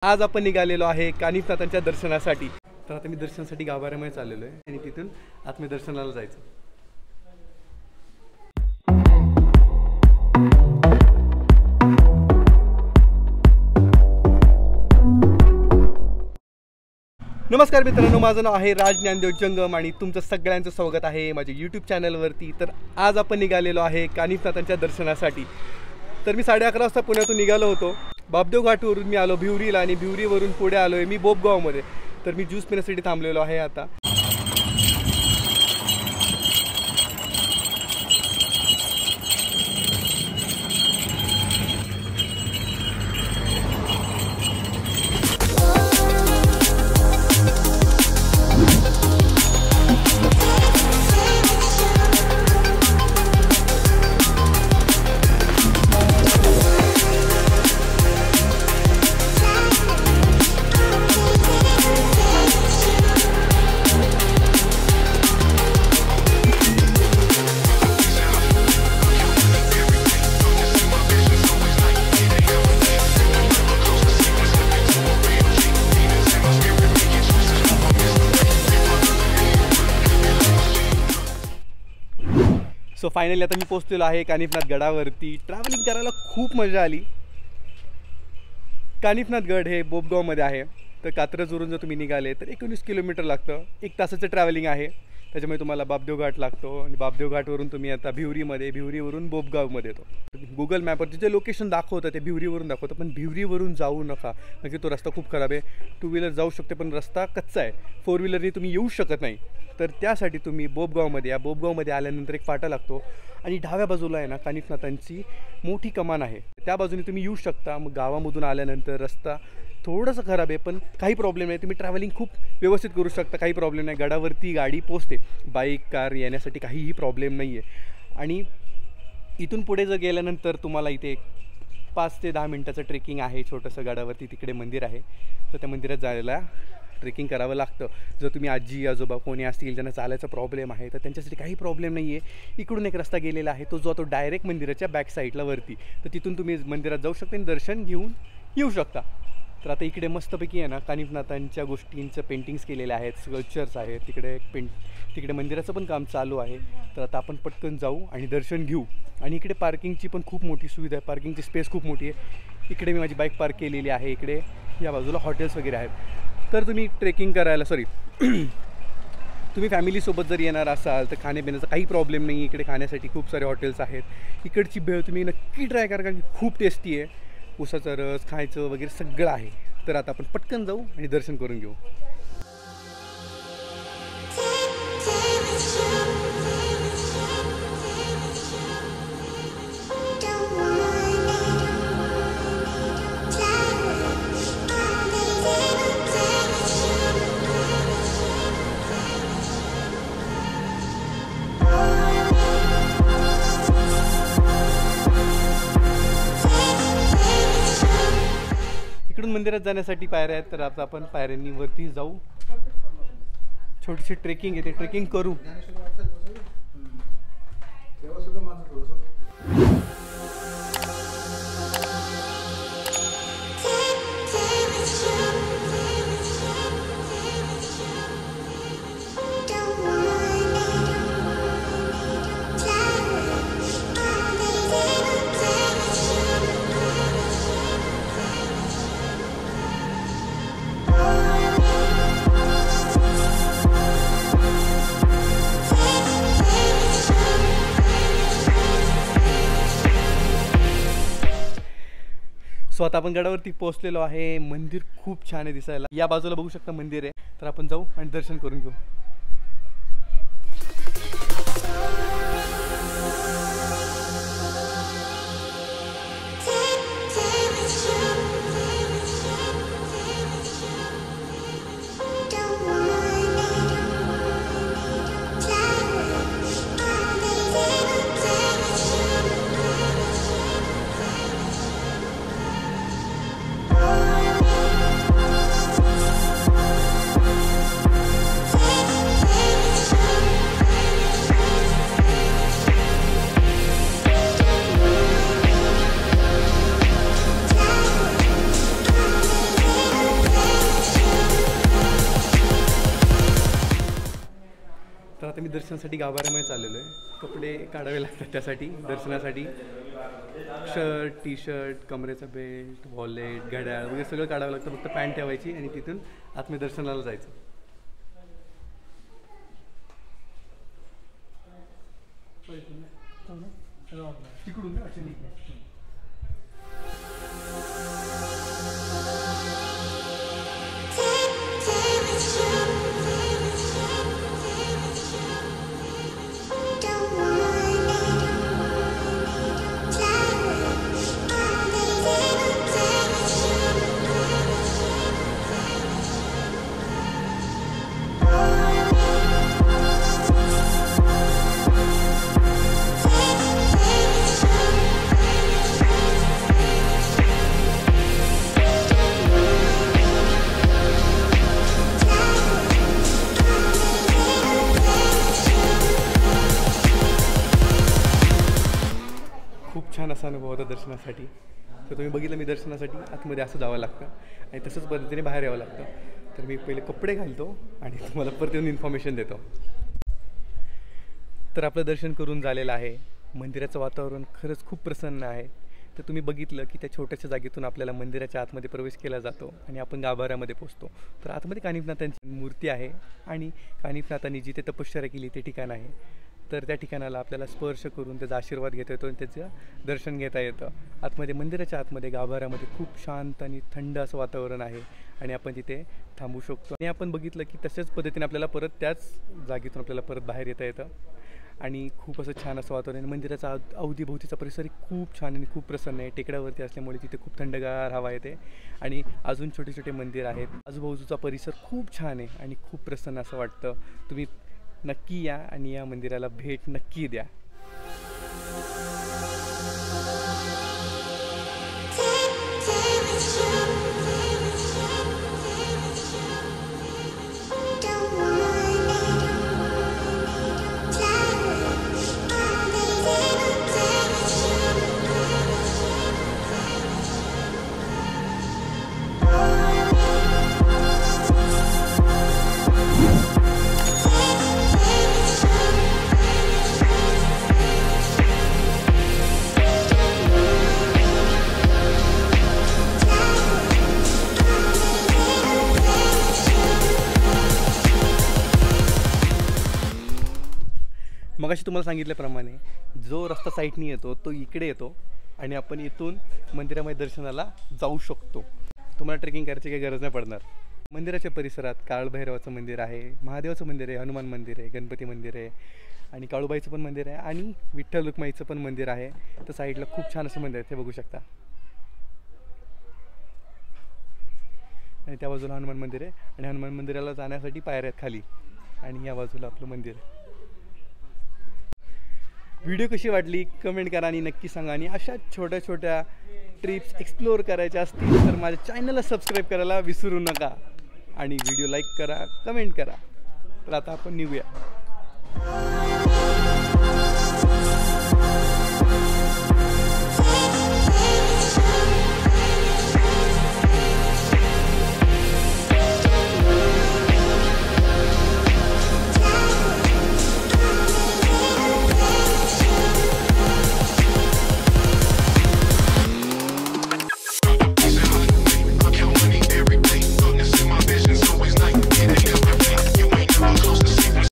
आज आपण निघालेलो आहे कानिफनाथांच्या दर्शनासाठी। तर आता मी दर्शनासाठी गाभाऱ्यामध्ये चाललेलो आहे आणि तिथून आतमध्ये दर्शनाला जायचं। नमस्कार मित्रांनो, माझं नाव आहे राज ज्ञानदेव जंगम आणि तुमचं सगळ्यांचं स्वागत आहे माझ्या यूट्यूब चॅनलवरती। तर आज आपण निघालेलो आहे कानिफनाथांच्या दर्शनासाठी। तर मी 11:30 वाजता पुण्यातून निघालो होतो। बापदेव घाटवरून मी आलो भिवरीला आणि भिवरीवरून पुढे आलो आहे मी बोपगावमध्ये। तर मी ज्यूस पिण्यासाठी थांबलेलो आहे आता। सो फायनली आता मी पोहोचलेलो आहे कानिफनाथ गडावरती। ट्रॅव्हलिंग करायला खूप मजा आली। कानिफनाथ गड हे बोपगावमध्ये आहे। तर कात्रजवरून जर तुम्ही निघाले तर 19 किलोमीटर लागतं। 1 तासाचं ट्रॅव्हलिंग आहे। त्याच्यामुळे तुम्हाला बापदेव घाट लागतो आणि बापदेव घाटवरून तुम्ही आता भिवरीमध्ये, भिवरीवरून बोपगावमध्ये येतो। गुगल मॅपवरती जे लोकेशन दाखवतं ते भिवरीवरून दाखवतं, पण भिवरीवरून जाऊ नका म्हणजे तो रस्ता खूप खराब आहे। 2 व्हीलर जाऊ शकते पण रस्ता कच्चा आहे। 4 व्हीलरनी तुम्ही येऊ शकत नाही। तर त्यासाठी तुम्ही बोपगावमध्ये या। बोपगावमध्ये आल्यानंतर एक फाटा लागतो आणि डाव्या बाजूला आहे ना कानिफनाथांची मोठी कमान आहे, त्या बाजूने तुम्ही येऊ शकता। मग गावामधून आल्यानंतर रस्ता थोडंसं खराब आहे पण काही प्रॉब्लेम नाही, तुम्ही ट्रॅव्हलिंग खूप व्यवस्थित करू शकता, काही प्रॉब्लेम नाही। गडावरती गाडी पोचते, बाईक कार येण्यासाठी काहीही प्रॉब्लेम नाही आहे। आणि इथून पुढे जर गेल्यानंतर तुम्हाला इथे 5 ते 10 मिनटाचं ट्रेकिंग आहे छोटंसं गडावरती। तिकडे मंदिर आहे, तर त्या मंदिरात जायला ट्रेकिंग करावं लागतं। जर तुम्ही आजी आजोबा कोणी असतील ज्यांना चालायचा प्रॉब्लेम आहे तर त्यांच्यासाठी काही प्रॉब्लेम नाही आहे। इकडून एक रस्ता गेलेला आहे, तो जातो डायरेक्ट मंदिराच्या बॅक साईडला वरती। तर तिथून तुम्ही मंदिरात जाऊ शकता आणि दर्शन घेऊन येऊ शकता। तर आता इकडे मस्तपैकी आहे ना कानिफनाथांच्या गोष्टींचं पेंटिंग्स केलेले आहेत, स्कल्पचर्स आहेत। तिकडे तिकडे मंदिराचं पण काम चालू आहे। तर आता आपण पटकन जाऊ आणि दर्शन घेऊ। आणि इकडे पार्किंगची पण खूप मोठी सुविधा आहे, पार्किंगची स्पेस खूप मोठी आहे। इकडे मी माझी बाईक पार्क केलेली आहे। इकडे या बाजूला हॉटेल्स वगैरे आहेत। तर तुम्ही ट्रेकिंग करायला तुम्ही फॅमिलीसोबत जर येणार असाल तर खाण्यापिण्याचा काही प्रॉब्लेम नाही। इकडे खाण्यासाठी खूप सारे हॉटेल्स आहेत। इकडची भेळ तुम्ही नक्की ट्राय करा कारण की खूप टेस्टी आहे। उसाचा रस खायचं वगैरे सगळं आहे। तर आता आपण पटकन जाऊ आणि दर्शन करून घेऊ। इकडून मंदिरात जाण्यासाठी पायऱ्या आहेत, तर आता आपण पायऱ्यांनी वरती जाऊ। छोटीशी ट्रेकिंग आहे, ते ट्रेकिंग करू। सो आता आपण गडावरती पोहोचलेलो आहे। मंदिर खूप छान आहे दिसायला। या बाजूला बघू शकता मंदिर आहे। तर आपण जाऊ आणि दर्शन करून घेऊ। आम्ही दर्शनासाठी गाभाऱ्यामध्ये चाललेलो आहे. कपडे काढावे लागतात त्यासाठी दर्शनासाठी. शर्ट, टी शर्ट, कमरेचा बेल्ट, वॉलेट, घड्याळ वगैरे सगळं काढावं लागतं. फक्त पॅन्ट ठेवायची आणि तिथून आतमध्ये दर्शनाला जायचं. तिकडून खूप छान असा अनुभव होता दर्शनासाठी. तर तुम्ही बघितलं मी दर्शनासाठी आतमध्ये असं जावं लागतं आणि तसंच पद्धतीने बाहेर यावं लागतं. तर मी पहिले कपडे घालतो आणि तुम्हाला परत येऊन इन्फॉर्मेशन देतो. तर आपलं दर्शन करून झालेलं आहे. मंदिराचं वातावरण खरंच खूप प्रसन्न आहे. तर तुम्ही बघितलं की त्या छोट्याशा जागेतून आपल्याला मंदिराच्या आतमध्ये प्रवेश केला जातो आणि आपण गाभाऱ्यामध्ये पोचतो. तर आतमध्ये कानिफनाथांची मूर्ती आहे आणि कानिफनाथांनी जिथे तपश्चर्या केली ते ठिकाण आहे. तर त्या ठिकाणाला आपल्याला स्पर्श करून त्याचा आशीर्वाद घेता येतो आणि त्याचं दर्शन घेता येतं. आतमध्ये मंदिराच्या आतमध्ये गाभाऱ्यामध्ये खूप शांत आणि थंड असं वातावरण आहे आणि आपण तिथे थांबू शकतो. आणि आपण बघितलं की तशाच पद्धतीने आपल्याला परत त्याच जागेतून आपल्याला परत बाहेर येता येतं आणि खूप असं छान असं वातावरण. मंदिराचा अवतीभोवतीचा परिसर खूप छान आणि खूप प्रसन्न आहे. टेकड्यावरती असल्यामुळे तिथे खूप थंडगार हवा येते आणि अजून छोटे छोटे मंदिर आहेत. आजूबाजूचा परिसर खूप छान आहे आणि खूप प्रसन्न असं वाटतं. तुम्ही नक्की या आणि या मंदिराला भेट नक्की द्या. मगाशी तुम्हाला सांगितल्याप्रमाणे जो रस्ता साईडनी येतो तो इकडे येतो आणि आपण इथून मंदिरामध्ये दर्शनाला जाऊ शकतो. तुम्हाला ट्रेकिंग करायची काही गरज नाही पडणार. मंदिराच्या परिसरात काळभैरवाचं मंदिर आहे, महादेवाचं मंदिर आहे, हनुमान मंदिर आहे, गणपती मंदिर आहे आणि काळूबाईचं पण मंदिर आहे आणि विठ्ठल रुक्माईचं पण मंदिर आहे. तर साईडला खूप छान असं मंदिर आहे, ते बघू शकता. आणि त्या बाजूला हनुमान मंदिर आहे आणि हनुमान मंदिराला जाण्यासाठी पायऱ्या आहेत खाली आणि या बाजूला आपलं मंदिर आहे. व्हिडिओ कशी वाटली कमेंट करा आणि नक्की सांगा. आणि अशा छोट्या छोट्या ट्रिप्स एक्सप्लोअर करायच्या असतील तर माझ्या चॅनलला सबस्क्राईब करायला विसरू नका आणि व्हिडिओ लाईक करा, कमेंट करा. तर आता आपण निघूया.